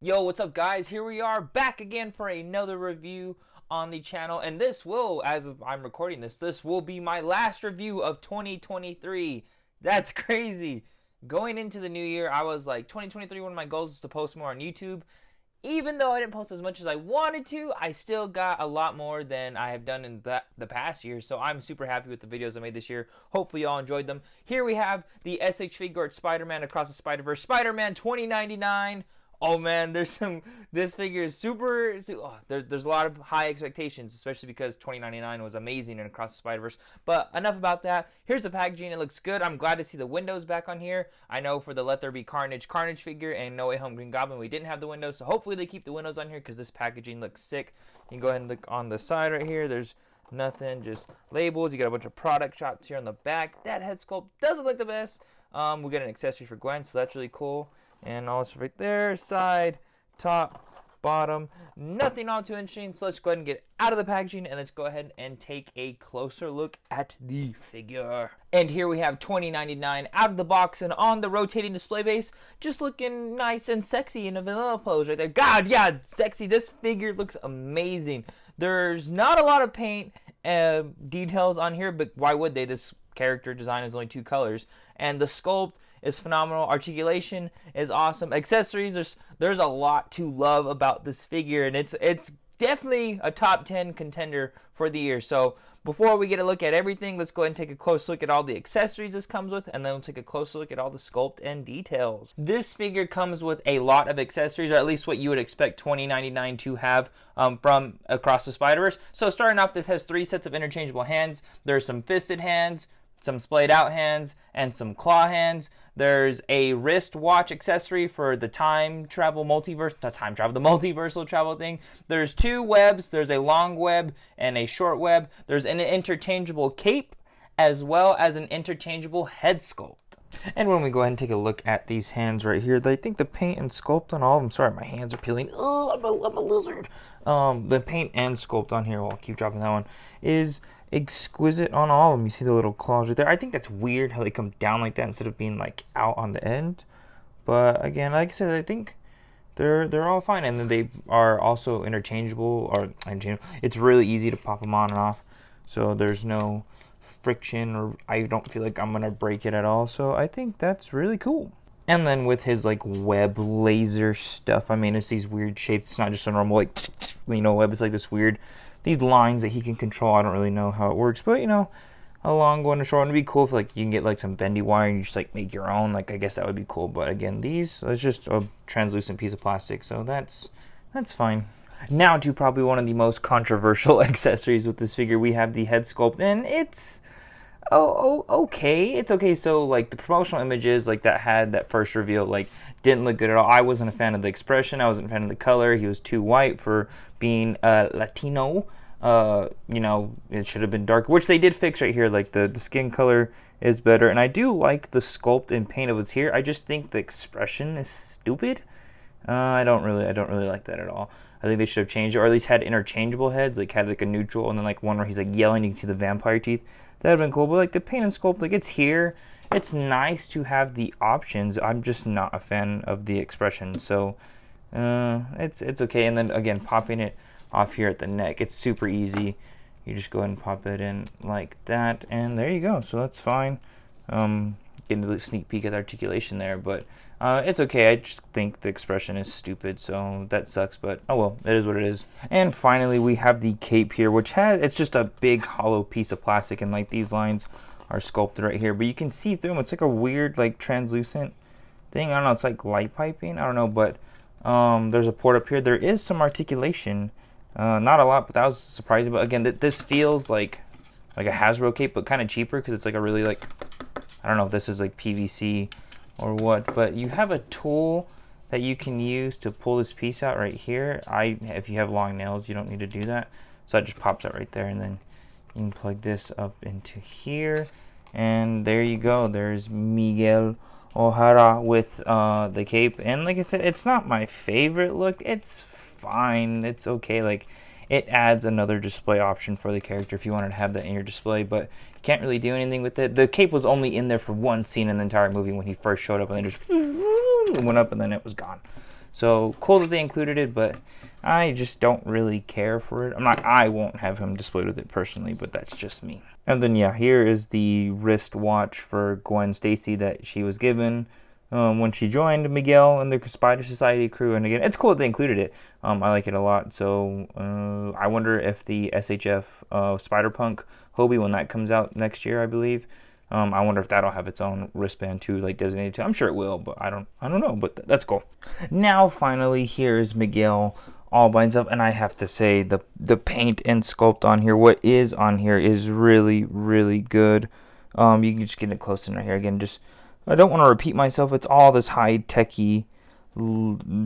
Yo, what's up guys? Here we are back again for another review on the channel, and this will, as of I'm recording this will be my last review of 2023. That's crazy. Going into the new year, I was like, 2023, one of my goals is to post more on YouTube. Even though I didn't post as much as I wanted to, I still got a lot more than I have done in the past year. So I'm super happy with the videos I made this year. Hopefully y'all enjoyed them. Here we have the SH Figuarts Spider-Man Across the Spider-Verse, Spider-Man 2099. Oh man, this figure is super, there's a lot of high expectations, especially because 2099 was amazing in Across the Spider-Verse. But enough about that. Here's the packaging. It looks good. I'm glad to see the windows back on here. I know for the Let There Be Carnage figure and No Way Home Green Goblin, we didn't have the windows, so hopefully they keep the windows on here because this packaging looks sick. You can go ahead and look on the side right here. There's nothing, just labels. You got a bunch of product shots here on the back. That head sculpt doesn't look the best. We got an accessory for Gwen, so that's really cool. And also right there, side, top, bottom, nothing all too interesting. So let's go ahead and get out of the packaging and let's go ahead and take a closer look at the figure. And here we have 2099 out of the box and on the rotating display base, just looking nice and sexy in a vanilla pose right there. God, yeah, sexy. This figure looks amazing. There's not a lot of paint details on here, but why would they? This character design is only 2 colors, and the sculpt is phenomenal. Articulation is awesome. Accessories, there's a lot to love about this figure, and it's definitely a top 10 contender for the year. So before we get a look at everything, let's go ahead and take a close look at all the accessories this comes with, and then we'll take a closer look at all the sculpt and details. This figure comes with a lot of accessories, or at least what you would expect 2099 to have from Across the Spider-Verse. So starting off, this has 3 sets of interchangeable hands. There's some fisted hands, some splayed out hands, and some claw hands. There's a wrist watch accessory for the the multiversal travel thing. There's 2 webs. There's a long web and a short web. There's an interchangeable cape as well as an interchangeable head sculpt. And when we go ahead and take a look at these hands right here, I think the paint and sculpt on all of them, sorry, my hands are peeling. Oh, I'm a lizard. The paint and sculpt on here, well, I'll keep dropping that one, is exquisite on all of them. You see the little claws right there. I think that's weird how they come down like that instead of being like out on the end. But again, like I said, I think they're all fine, and then they are also interchangeable. It's really easy to pop them on and off, so there's no friction, or I don't feel like I'm gonna break it at all. So I think that's really cool. And then with his like web laser stuff, I mean, it's these weird shapes. It's not just a normal like web. It's like this weird, these lines that he can control. I don't really know how it works, but a long one, a short one would be cool if like you can get like some bendy wire and you just like make your own. Like I guess that would be cool. But again, it's just a translucent piece of plastic, so that's fine. Now to probably one of the most controversial accessories with this figure, we have the head sculpt, and it's okay. It's okay. So like the promotional images like that had that first reveal like didn't look good at all. I wasn't a fan of the expression. I wasn't a fan of the color. He was too white for being Latino. It should have been dark, which they did fix right here. Like the skin color is better, and I do like the sculpt and paint of what's here. I just think the expression is stupid. I don't really like that at all. I think they should have changed it, or at least had interchangeable heads, like had like a neutral and then like one where he's like yelling, you can see the vampire teeth. That would have been cool. But like the paint and sculpt, like it's here. It's nice to have the options. I'm just not a fan of the expression. So it's okay. And then again, popping it off here at the neck, it's super easy. You just go ahead and pop it in like that, and there you go. So that's fine. Getting a little sneak peek at the articulation there, but it's okay. I just think the expression is stupid, so that sucks, but oh well, it is what it is. And finally, we have the cape here, which it's just a big hollow piece of plastic, and like these lines are sculpted right here, but you can see through them. It's like a weird like translucent thing. I don't know, it's like light piping, I don't know, but there's a port up here. There is some articulation, not a lot, but that was surprising. But again, this feels like a Hasbro cape, but kind of cheaper because it's like a really like, I don't know if this is like PVC or what, but you have a tool that you can use to pull this piece out right here. If you have long nails, you don't need to do that. So that just pops out right there, and then you can plug this up into here, and there you go. There's Miguel O'Hara with the cape. And like I said, it's not my favorite look. It's fine. It's okay. Like it adds another display option for the character if you wanted to have that in your display, but you can't really do anything with it. The cape was only in there for one scene in the entire movie when he first showed up, and then just went up and then it was gone. So cool that they included it, but I just don't really care for it. I won't have him displayed with it personally, but that's just me. And then yeah, here is the wrist watch for Gwen Stacy that she was given when she joined Miguel and the Spider Society crew. And again, it's cool that they included it. I like it a lot. So I wonder if the SHF Spider-Punk Hobie, when that comes out next year, I believe, I wonder if that'll have its own wristband too, like designated to. I'm sure it will, but I don't know. But that's cool. Now finally, here's Miguel all by himself, and I have to say the paint and sculpt on here, what is on here, is really, really good. You can just get it close in right here again. Just, I don't want to repeat myself. It's all this high-techy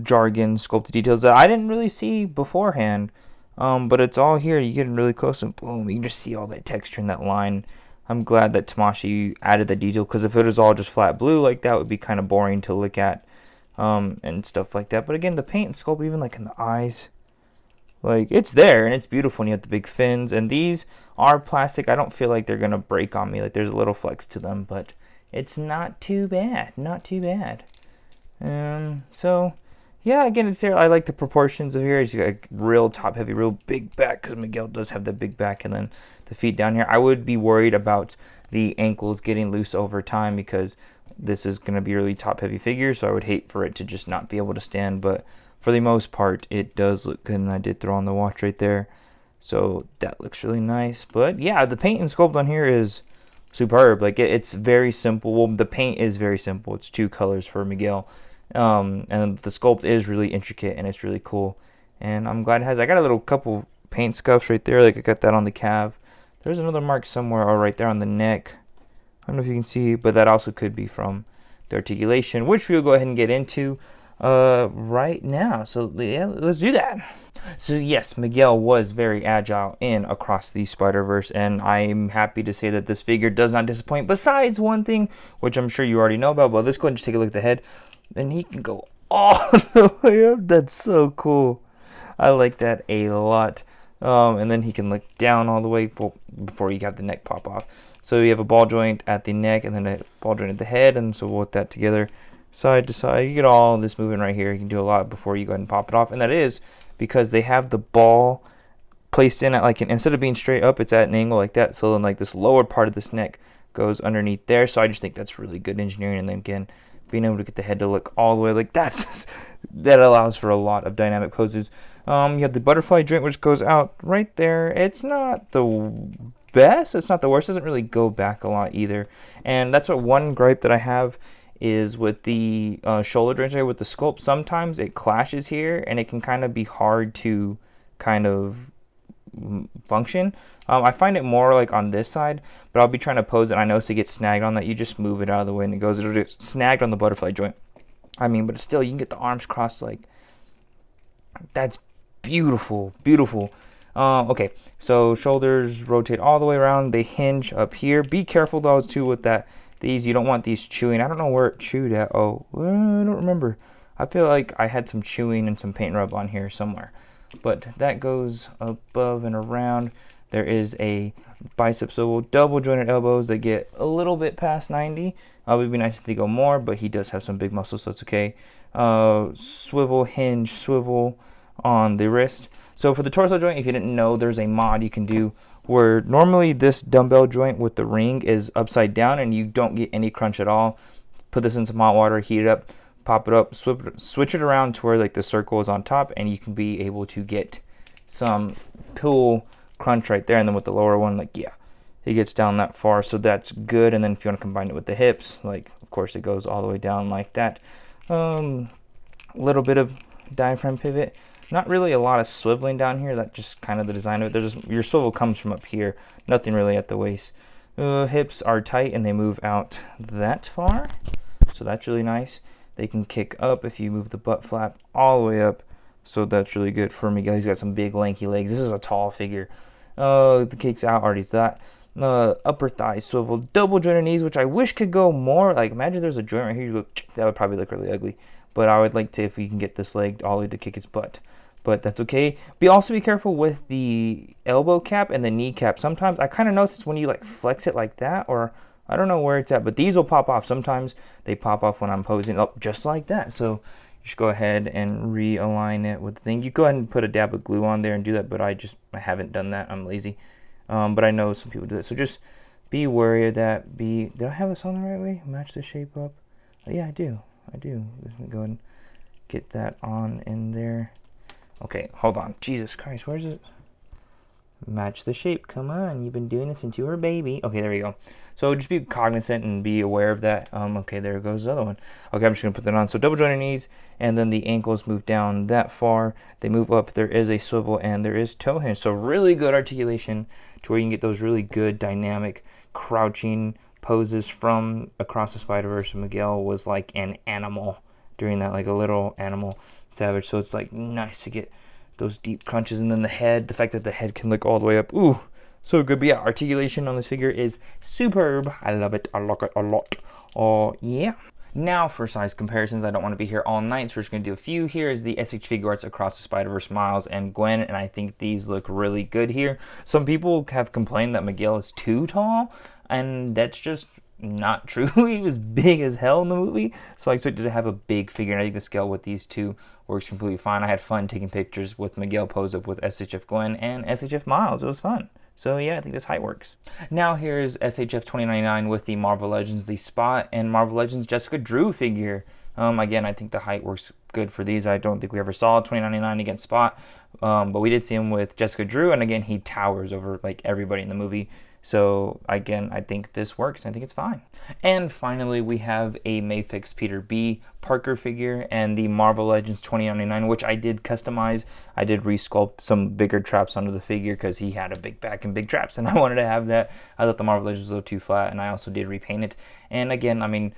jargon, sculpted details that I didn't really see beforehand. But it's all here. You get really close and boom, you can just see all that texture in that line. I'm glad that Tamashii added the detail, because if it was all just flat blue like that, it would be kind of boring to look at. And stuff like that. But again, the paint and sculpt, even like in the eyes, like it's there and it's beautiful. And you have the big fins, and these are plastic. I don't feel like they're gonna break on me. Like there's a little flex to them, but it's not too bad. Not too bad. So yeah, again, it's there. I like the proportions of here. It's got a real top heavy, real big back, because Miguel does have the big back, and then the feet down here. I would be worried about the ankles getting loose over time, because this is going to be a really top-heavy figure, so I would hate for it to just not be able to stand. But for the most part, it does look good, and I did throw on the watch right there. So that looks really nice. But yeah, the paint and sculpt on here is superb. Like it's very simple. Well, the paint is very simple. It's 2 colors for Miguel. And the sculpt is really intricate, and it's really cool. And I'm glad it has. I got a little couple paint scuffs right there. Like I got that on the calf. There's another mark somewhere, or right there on the neck. I don't know if you can see, but that also could be from the articulation, which we'll go ahead and get into right now. So yeah, let's do that. So yes, Miguel was very agile in Across the Spider-Verse, and I'm happy to say that this figure does not disappoint, besides one thing, which I'm sure you already know about. But let's go ahead and just take a look at the head. And he can go all the way up. That's so cool. I like that a lot. And then he can look down all the way before you have the neck pop off. So you have a ball joint at the neck, and then a ball joint at the head, and so we'll put that together side to side. You get all this moving right here. You can do a lot before you go ahead and pop it off, and that is because they have the ball placed in at instead of being straight up, it's at an angle like that. So then like this lower part of this neck goes underneath there. So I just think that's really good engineering, and then again, being able to get the head to look all the way like that allows for a lot of dynamic poses. You have the butterfly joint, which goes out right there. It's not the best, it's not the worst. It doesn't really go back a lot either, and that's what one gripe that I have is with the shoulder joints here with the sculpt. Sometimes it clashes here, and it can kind of be hard to kind of function. I find it more like on this side, but I'll be trying to pose it, and I notice it gets snagged on that. You just move it out of the way, and it'll get snagged on the butterfly joint. But still, you can get the arms crossed. Like, that's beautiful, beautiful. Okay, so shoulders rotate all the way around. They hinge up here. Be careful though too with that. These, you don't want these chewing. I don't know where it chewed at. Oh, I don't remember. I feel like I had some chewing and some paint rub on here somewhere. But that goes above and around. There is a bicep swivel, double jointed elbows that get a little bit past 90. It would be nice if they go more, but he does have some big muscles, so it's okay. Swivel, hinge, swivel on the wrist. So for the torso joint, if you didn't know, there's a mod you can do where normally this dumbbell joint with the ring is upside down and you don't get any crunch at all. Put this in some hot water, heat it up, pop it up, switch it around to where like the circle is on top, and you can be able to get some pull crunch right there. And then with the lower one, like, yeah, it gets down that far, so that's good. And then if you want to combine it with the hips, like, of course it goes all the way down like that. Little bit of diaphragm pivot. Not really a lot of swiveling down here. That's just kind of the design of it. Your swivel comes from up here. Nothing really at the waist. Hips are tight and they move out that far. So that's really nice. They can kick up if you move the butt flap all the way up. So that's really good for me. He's got some big lanky legs. This is a tall figure. The kicks out, already that. Upper thigh swivel. Double jointed knees, which I wish could go more. Like, imagine there's a joint right here. You go, that would probably look really ugly. But I would like to, if we can get this leg all the way to kick its butt. But that's okay. Also be careful with the elbow cap and the knee cap. Sometimes I kind of notice when you like flex it like that, or I don't know where it's at, but these will pop off. Sometimes they pop off when I'm posing up just like that. So just go ahead and realign it with the thing. You go ahead and put a dab of glue on there and do that, but I haven't done that. I'm lazy. But I know some people do that. So just be wary of that. Did I have this on the right way? Match the shape up. Yeah, I do. Let me go ahead and get that on in there. Okay, hold on. Jesus Christ, where's it? Match the shape. Come on, you've been doing this since you were a baby. Okay, there you go. So just be cognizant and be aware of that. Okay, there goes the other one. Okay, I'm just gonna put that on. So double joint your knees, and then the ankles move down that far. They move up. There is a swivel, and there is toe hinge. So really good articulation to where you can get those really good dynamic crouching poses from Across the Spider-Verse. Miguel was like an animal during that, like a little animal savage. So it's like nice to get those deep crunches, and then the fact that the head can look all the way up. Ooh, so good. But yeah, articulation on this figure is superb. I love it. I like it a lot. Oh, yeah. Now for size comparisons, I don't want to be here all night, so we're just going to do a few. Here is the SH Figuarts Across the Spider-Verse Miles and Gwen, and I think these look really good here. Some people have complained that Miguel is too tall, and that's just not true. He was big as hell in the movie, so I expected to have a big figure, and I think the scale with these two works completely fine. I had fun taking pictures with Miguel pose up with SHF Gwen and SHF Miles. It was fun. So yeah, I think this height works. Now here's SHF 2099 with the Marvel Legends The Spot and Marvel Legends Jessica Drew figure. Again, I think the height works good for these. I don't think we ever saw 2099 against Spot, but we did see him with Jessica Drew, and again, he towers over like everybody in the movie. So again, I think this works. I think it's fine. And finally, we have a Mayfix Peter B. Parker figure and the Marvel Legends 2099, which I did customize. I did resculpt some bigger traps onto the figure because he had a big back and big traps, and I wanted to have that. I thought the Marvel Legends was a little too flat, and I also did repaint it. And again, I mean,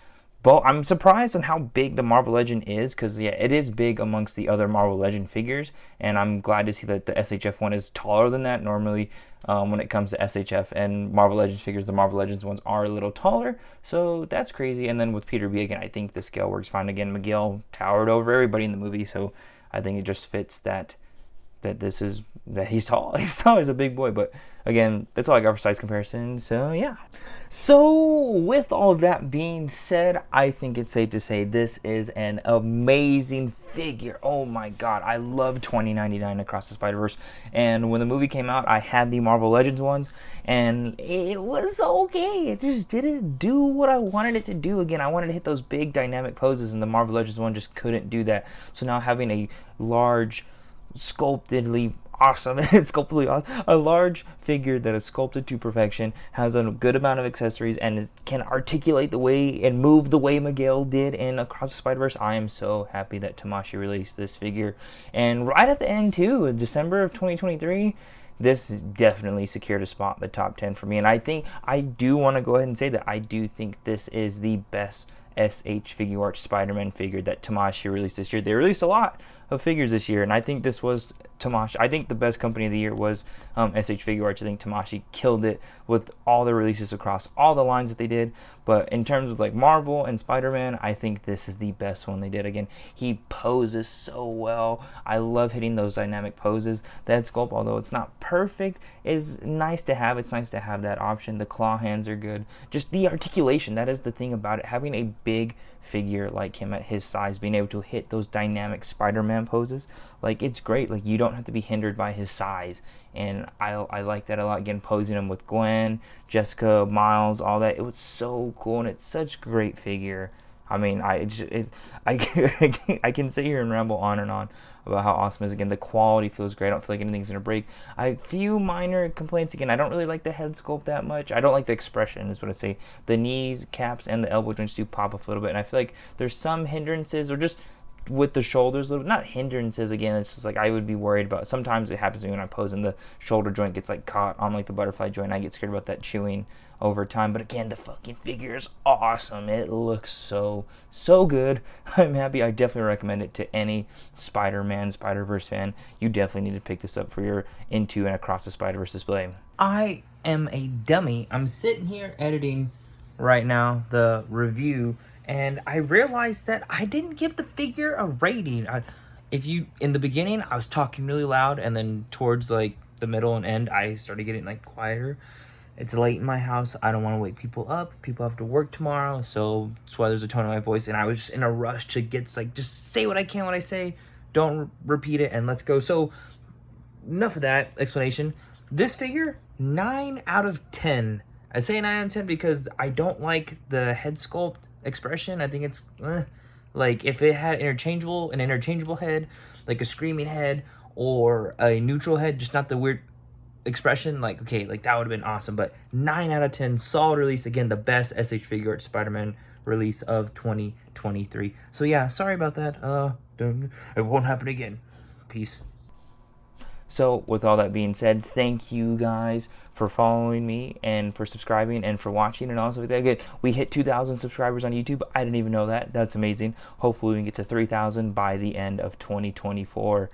I'm surprised on how big the Marvel Legend is, because yeah, it is big amongst the other Marvel Legend figures, and I'm glad to see that the SHF one is taller than that. Normally, when it comes to SHF and Marvel Legends figures, the Marvel Legends ones are a little taller, so that's crazy. And then with Peter B, again, I think the scale works fine. Again, Miguel towered over everybody in the movie, so I think it just fits that he's tall. He's tall. He's a big boy. But again, that's all I got for size comparison. So yeah. So with all that being said, I think it's safe to say this is an amazing figure. Oh my god, I love 2099 Across the Spider-Verse. And when the movie came out, I had the Marvel Legends ones, and it was okay. It just didn't do what I wanted it to do. Again, I wanted to hit those big dynamic poses, and the Marvel Legends one just couldn't do that. So now having a large, sculptedly awesome a large figure that is sculpted to perfection, has a good amount of accessories, and can articulate the way and move the way Miguel did in Across the Spider-Verse. I am so happy that Tamashii released this figure, and right at the end too, in December of 2023, this definitely secured a spot in the top 10 for me. And I think I do want to go ahead and say that I do think this is the best SH Figuarts Spider-Man figure that Tamashii released this year. They released a lot of figures this year, and I think this was Tamashii. I think the best company of the year was SH Figuarts. I think Tamashii killed it with all the releases across all the lines that they did. But in terms of like Marvel and Spider-Man, I think this is the best one they did. Again, he poses so well. I love hitting those dynamic poses. That sculpt, although it's not perfect, is nice to have. It's nice to have that option. The claw hands are good. Just the articulation, that is the thing about it. Having a big figure like him at his size, being able to hit those dynamic Spider-Man poses, like, it's great. Like, you don't have to be hindered by his size, and I like that a lot. Again, posing him with Gwen, Jessica, Miles, all that, it was so cool, and it's such a great figure. I mean, I can sit here and ramble on and on about how awesome it is. Again, the quality feels great. I don't feel like anything's going to break. I have a few minor complaints. Again, I don't really like the head sculpt that much. I don't like the expression, is what I'd say. The knees, caps, and the elbow joints do pop up a little bit, and I feel like there's some hindrances, or just with the shoulders, not hindrances. Again, it's just like I would be worried about. Sometimes it happens to me when I pose, and the shoulder joint gets like caught on like the butterfly joint. I get scared about that chewing over time. But again, the fucking figure is awesome. It looks so good. I'm happy. I definitely recommend it to any Spider-Man, Spider-Verse fan. You definitely need to pick this up for your Into and Across the Spider-Verse display. I am a dummy. I'm sitting here editing right now the review, and I realized that I didn't give the figure a rating. In the beginning, I was talking really loud, and then towards like the middle and end, I started getting like quieter. It's late in my house. I don't want to wake people up. People have to work tomorrow, so that's why there's a tone in my voice. And I was just in a rush to get, like, just say what I can, what I say. Don't repeat it, and let's go. So, enough of that explanation. This figure, 9 out of 10. I say 9 out of 10 because I don't like the head sculpt expression. I think it's, like, if it had an interchangeable head, like a screaming head, or a neutral head, just not the weird expression, like, okay, like that would have been awesome. But 9 out of 10, solid release. Again, the best SH Figuarts Spider-Man release of 2023. So yeah, sorry about that. It won't happen again. Peace. So with all that being said, thank you guys for following me and for subscribing and for watching and all stuff like that. Good. We hit 2,000 subscribers on YouTube. I didn't even know that. That's amazing. Hopefully we can get to 3,000 by the end of 2024.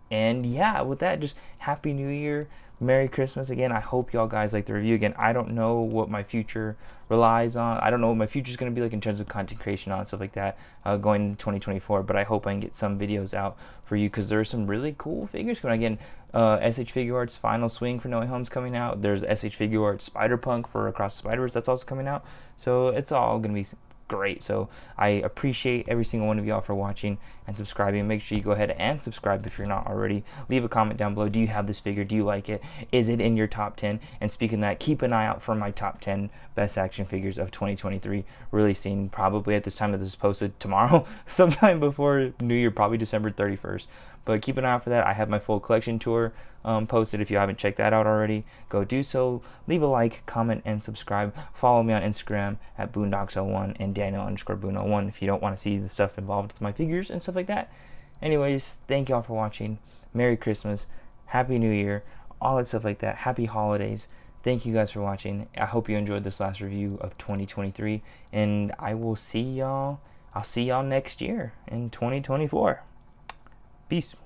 And yeah, with that, just Happy New Year. Merry Christmas again. I hope y'all guys like the review. Again, I don't know what my future relies on. I don't know what my future is going to be like in terms of content creation and stuff like that going into 2024, but I hope I can get some videos out for you because there are some really cool figures coming. Again, SH Figuarts Final Swing for No Way Home's coming out. There's SH Figuarts Spider-Punk for Across the Spider-Verse that's also coming out. So it's all going to be great. So I appreciate every single one of y'all for watching and subscribing. Make sure you go ahead and subscribe if you're not already. Leave a comment down below. Do you have this figure? Do you like it? Is it in your top 10? And speaking of that, keep an eye out for my top 10 best action figures of 2023, releasing probably at this time that this is posted tomorrow, sometime before New Year, probably December 31st. But keep an eye out for that. I have my full collection tour posted. If you haven't checked that out already, go do so. Leave a like, comment, and subscribe. Follow me on Instagram at boondocks01 and Daniel_boon01 if you don't want to see the stuff involved with my figures and stuff like that. Anyways, thank y'all for watching. Merry Christmas, Happy New Year, all that stuff like that. Happy holidays. Thank you guys for watching. I hope you enjoyed this last review of 2023, and I will see y'all. I'll see y'all next year in 2024. Peace.